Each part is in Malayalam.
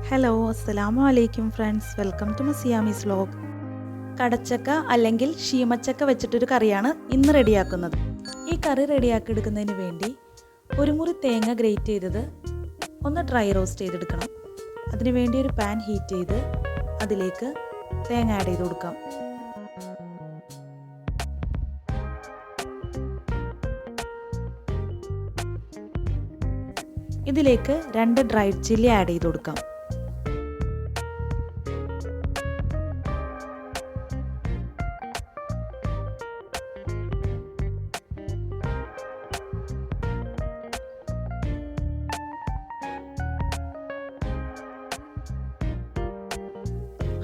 ഹലോ അസ്സലാമു അലൈക്കും ഫ്രണ്ട്സ്, വെൽക്കം ടു maziyamisvlog. കടച്ചക്ക അല്ലെങ്കിൽ ശീമച്ചക്ക വെച്ചിട്ടൊരു കറിയാണ് ഇന്ന് റെഡിയാക്കുന്നത്. ഈ കറി റെഡിയാക്കി എടുക്കുന്നതിന് വേണ്ടി ഒരു മുറി തേങ്ങ ഗ്രേറ്റ് ചെയ്തത് ഒന്ന് ഡ്രൈ റോസ്റ്റ് ചെയ്തെടുക്കണം. അതിനുവേണ്ടി ഒരു പാൻ ഹീറ്റ് ചെയ്ത് അതിലേക്ക് തേങ്ങ ആഡ് ചെയ്ത് കൊടുക്കാം. ഇതിലേക്ക് 2 ഡ്രൈഡ് ചില്ലി ആഡ് ചെയ്ത് കൊടുക്കാം.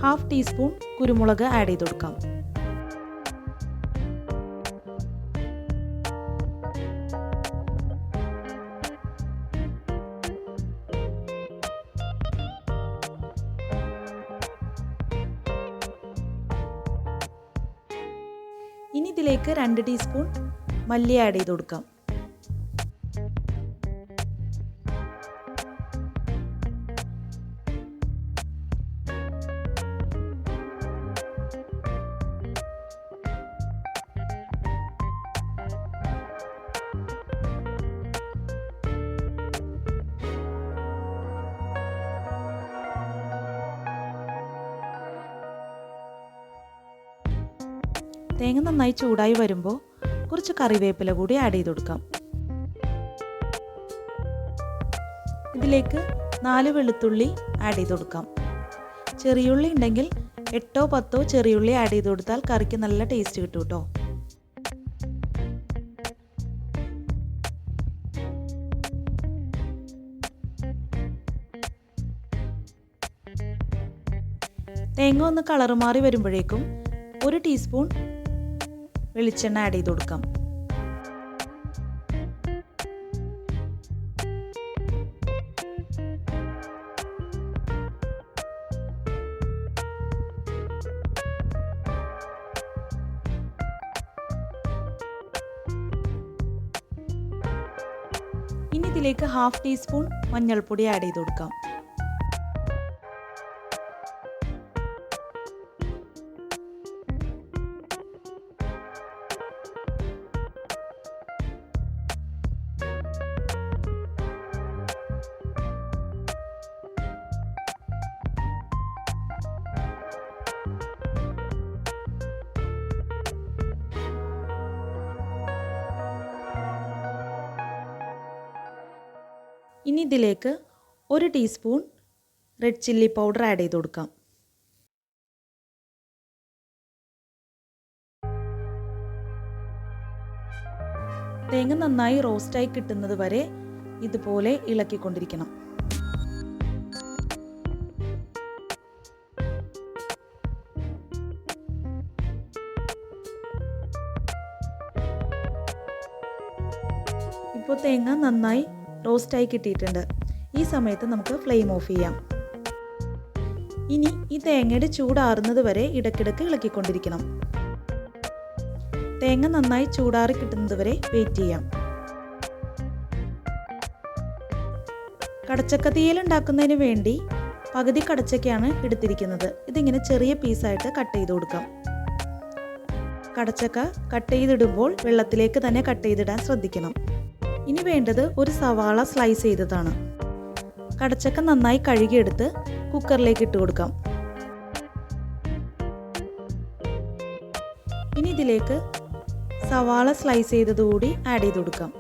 ഹാഫ് ടീസ്പൂൺ കുരുമുളക് ആഡ് ചെയ്ത് കൊടുക്കാം. ഇനി ഇതിലേക്ക് 2 ടീസ്പൂൺ മല്ലി ആഡ് ചെയ്ത് കൊടുക്കാം. തേങ്ങ നന്നായി ചൂടായി വരുമ്പോൾ കുറച്ച് കറിവേപ്പില കൂടി ആഡ് ചെയ്ത് കൊടുക്കാം. ഇതിലേക്ക് 4 വെളുത്തുള്ളി ആഡ് ചെയ്ത് കൊടുക്കാം. ചെറിയുള്ളി ഉണ്ടെങ്കിൽ 8ഓ 10ഓ ചെറിയുള്ളി ആഡ് ചെയ്ത് കൊടുത്താൽ കറിക്ക് നല്ല ടേസ്റ്റ് കിട്ടും കേട്ടോ. തേങ്ങ ഒന്ന് കളറ് മാറി വരുമ്പോഴേക്കും 1 ടീസ്പൂൺ വെളിച്ചെണ്ണ ആഡ് ചെയ്ത് കൊടുക്കാം. ഇനി ഇതിലേക്ക് ഹാഫ് ടീസ്പൂൺ മഞ്ഞൾപ്പൊടി ആഡ് ചെയ്ത് കൊടുക്കാം. ഇനി ഇതിലേക്ക് 1 teaspoon red chilli powder add ചെയ്ത് കൊടുക്കാം. തേങ്ങ നന്നായി റോസ്റ്റായി കിട്ടുന്നത് വരെ ഇതുപോലെ ഇളക്കിക്കൊണ്ടിരിക്കണം. ഇപ്പോൾ തേങ്ങ നന്നായി റോസ്റ്റായി കിട്ടിയിട്ടുണ്ട്. ഈ സമയത്ത് നമുക്ക് ഫ്ലെയിം ഓഫ് ചെയ്യാം. ഇനി ഈ തേങ്ങയുടെ ചൂടാറുന്നത് വരെ ഇടയ്ക്കിടയ്ക്ക് ഇളക്കിക്കൊണ്ടിരിക്കണം. തേങ്ങ നന്നായി ചൂടാറി കിട്ടുന്നത് വരെ വെയിറ്റ് ചെയ്യാം. കടച്ചക്ക തീയൽ ഉണ്ടാക്കുന്നതിന് വേണ്ടി പകുതി കടച്ചക്കയാണ് എടുത്തിരിക്കുന്നത്. ഇതിങ്ങനെ ചെറിയ പീസായിട്ട് കട്ട് ചെയ്ത് കൊടുക്കാം. കടച്ചക്ക കട്ട് ചെയ്തിടുമ്പോൾ വെള്ളത്തിലേക്ക് തന്നെ കട്ട് ചെയ്തിടാൻ ശ്രദ്ധിക്കണം. ഇനി വേണ്ടത് ഒരു സവാള സ്ലൈസ് ചെയ്തതാണ്. കടച്ചക്ക നന്നായി കഴുകിയെടുത്ത് കുക്കറിലേക്ക് ഇട്ട് കൊടുക്കാം. ഇനി ഇതിലേക്ക് സവാള സ്ലൈസ് ചെയ്തതുകൂടി ആഡ് ചെയ്ത് കൊടുക്കാം.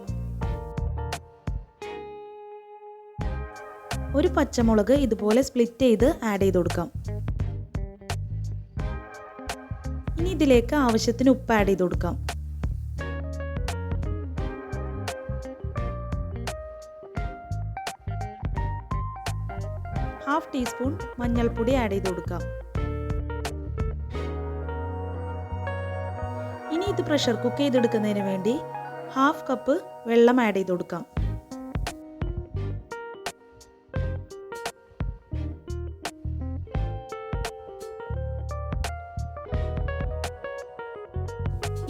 ഒരു പച്ചമുളക് ഇതുപോലെ സ്പ്ലിറ്റ് ചെയ്ത് ആഡ് ചെയ്ത് കൊടുക്കാം. ഇനി ഇതിലേക്ക് ആവശ്യത്തിന് ഉപ്പ് ആഡ് ചെയ്ത് കൊടുക്കാം. ഹാഫ് ടീസ്പൂൺ മഞ്ഞൾപ്പൊടി ആഡ് ചെയ്ത് കൊടുക്കാം. ഇനി ഇത് പ്രഷർ കുക്ക് ചെയ്തെടുക്കുന്നതിന് വേണ്ടി ഹാഫ് കപ്പ് വെള്ളം ആഡ് ചെയ്ത് കൊടുക്കാം.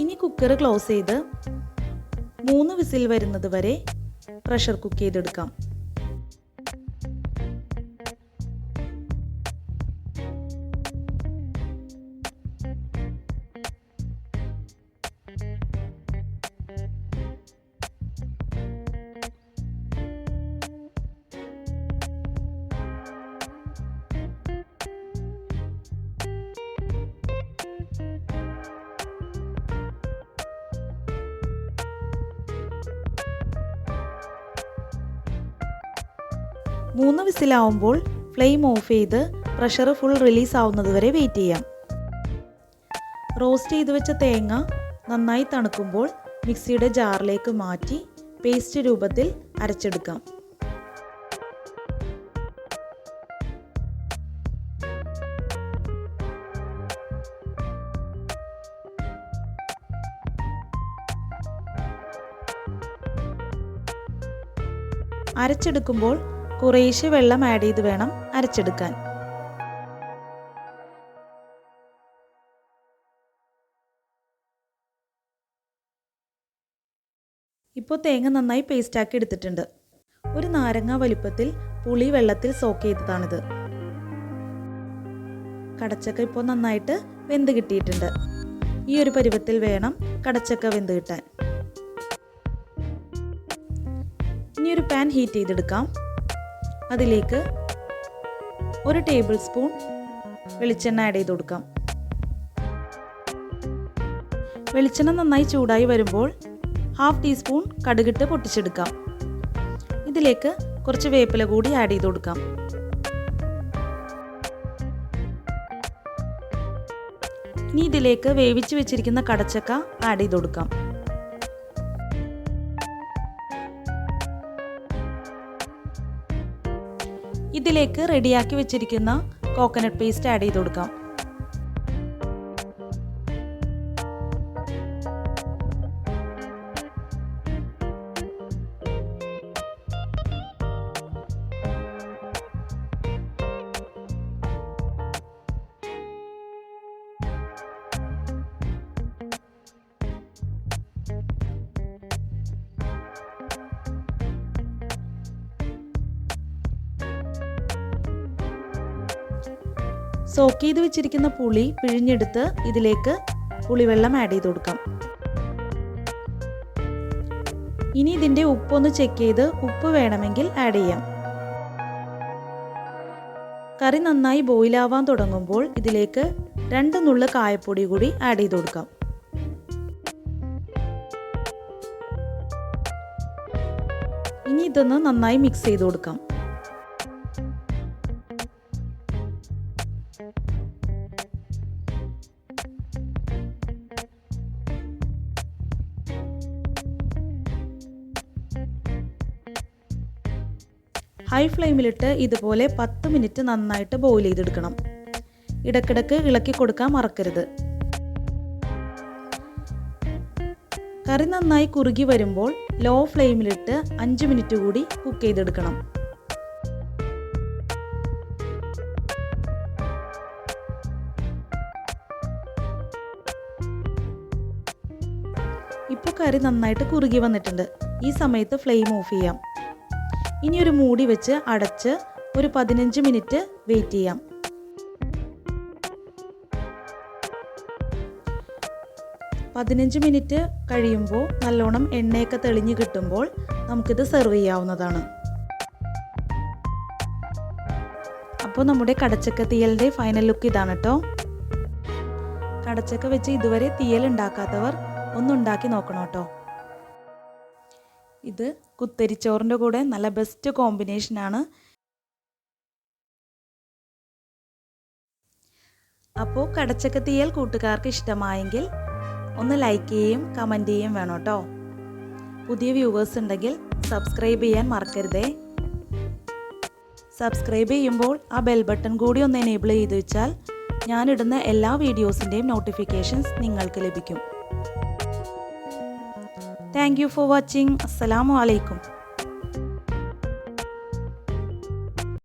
ഇനി കുക്കർ ക്ലോസ് ചെയ്ത് 3 വിസിൽ വരുന്നത് വരെ പ്രഷർ കുക്ക് ചെയ്തെടുക്കാം. 3 വിസിലാവുമ്പോൾ ഫ്ലെയിം ഓഫ് ചെയ്ത് പ്രഷർ ഫുൾ റിലീസ് ആവുന്നത് വരെ വെയിറ്റ് ചെയ്യാം. റോസ്റ്റ് ചെയ്ത് വെച്ച തേങ്ങ നന്നായി തണുക്കുമ്പോൾ മിക്സിയുടെ ജാറിലേക്ക് മാറ്റി പേസ്റ്റ് രൂപത്തിൽ അരച്ചെടുക്കാം. അരച്ചെടുക്കുമ്പോൾ കുറേശ്ശെ വെള്ളം ആഡ് ചെയ്ത് വേണം അരച്ചെടുക്കാൻ. ഇപ്പോൾ തേങ്ങ നന്നായി പേസ്റ്റാക്കി എടുത്തിട്ടുണ്ട്. ഒരു നാരങ്ങ വലുപ്പത്തിൽ പുളി വെള്ളത്തിൽ സോക്ക് ചെയ്തതാണിത്. കടച്ചക്ക ഇപ്പോൾ നന്നായിട്ട് വെന്ത് കിട്ടിയിട്ടുണ്ട്. ഈ ഒരു പരുവത്തിൽ വേണം കടച്ചക്ക വെന്ത് കിട്ടാൻ. ഇനി ഒരു പാൻ ഹീറ്റ് ചെയ്തെടുക്കാം. അതിലേക്ക് 1 ടേബിൾ സ്പൂൺ വെളിച്ചെണ്ണ ആഡ് ചെയ്ത് കൊടുക്കാം. വെളിച്ചെണ്ണ നന്നായി ചൂടായി വരുമ്പോൾ 1/2 ടീസ്പൂൺ കടുകിട്ട് പൊട്ടിച്ചെടുക്കാം. ഇതിലേക്ക് കുറച്ച് വേപ്പില കൂടി ആഡ് ചെയ്ത് കൊടുക്കാം. ഇനി ഇതിലേക്ക് വേവിച്ച് വെച്ചിരിക്കുന്ന കടച്ചക്ക ആഡ് ചെയ്ത് കൊടുക്കാം. ഇതിലേക്ക് റെഡിയാക്കി വെച്ചിരിക്കുന്ന കോക്കനട്ട് പേസ്റ്റ് ആഡ് ചെയ്ത് കൊടുക്കാം. സോക്ക് ചെയ്ത് വെച്ചിരിക്കുന്ന പുളി പിഴിഞ്ഞെടുത്ത് ഇതിലേക്ക് പുളിവെള്ളം ആഡ് ചെയ്ത് കൊടുക്കാം. ഇനി ഇതിൻ്റെ ഉപ്പൊന്ന് ചെക്ക് ചെയ്ത് ഉപ്പ് വേണമെങ്കിൽ ആഡ് ചെയ്യാം. കറി നന്നായി ബോയിൽ ആവാൻ തുടങ്ങുമ്പോൾ ഇതിലേക്ക് 2 നുള്ള് കായപ്പൊടി കൂടി ആഡ് ചെയ്ത് കൊടുക്കാം. ഇനി ഇതൊന്ന് നന്നായി മിക്സ് ചെയ്ത് കൊടുക്കാം. ഹൈ ഫ്ലെയിമിലിട്ട് ഇതുപോലെ 10 മിനിറ്റ് നന്നായിട്ട് ബോയിൽ ചെയ്തെടുക്കണം. ഇടയ്ക്കിടയ്ക്ക് ഇളക്കി കൊടുക്കാൻ മറക്കരുത്. കറി നന്നായി കുറുകി വരുമ്പോൾ ലോ ഫ്ലെയിമിലിട്ട് 5 മിനിറ്റ് കൂടി കുക്ക് ചെയ്തെടുക്കണം. ഇപ്പോൾ കറി നന്നായിട്ട് കുറുകി വന്നിട്ടുണ്ട്. ഈ സമയത്ത് ഫ്ലെയിം ഓഫ് ചെയ്യാം. ഇനി ഒരു മൂടി വെച്ച് അടച്ച് ഒരു 15 മിനിറ്റ് വെയിറ്റ് ചെയ്യാം. മിനിറ്റ് കഴിയുമ്പോൾ നല്ലോണം എണ്ണയൊക്കെ തെളിഞ്ഞ് കിട്ടുമ്പോൾ നമുക്കിത് സെർവ് ചെയ്യാവുന്നതാണ്. അപ്പോൾ നമ്മുടെ കടച്ചക്ക തീയലിൻ്റെ ഫൈനൽ ലുക്ക് ഇതാണ് കേട്ടോ. കടച്ചക്ക വെച്ച് ഇതുവരെ തീയൽ ഉണ്ടാക്കാത്തവർ ഒന്നുണ്ടാക്കി നോക്കണം കേട്ടോ. ഇത് കുത്തരിച്ചോറിൻ്റെ കൂടെ നല്ല ബെസ്റ്റ് കോമ്പിനേഷനാണ്. അപ്പോൾ കടച്ചക്ക തീയൽ കൂട്ടുകാർക്ക് ഇഷ്ടമായെങ്കിൽ ഒന്ന് ലൈക്ക് ചെയ്യുകയും കമൻറ്റ് ചെയ്യുകയും വേണം കേട്ടോ. പുതിയ വ്യൂവേഴ്സ് ഉണ്ടെങ്കിൽ സബ്സ്ക്രൈബ് ചെയ്യാൻ മറക്കരുതേ. സബ്സ്ക്രൈബ് ചെയ്യുമ്പോൾ ആ ബെൽ ബട്ടൺ കൂടി ഒന്ന് എനേബിൾ ചെയ്ത് വെച്ചാൽ ഞാനിടുന്ന എല്ലാ വീഡിയോസിൻ്റെയും നോട്ടിഫിക്കേഷൻസ് നിങ്ങൾക്ക് ലഭിക്കും. Thank you for watching. Assalamu alaikum.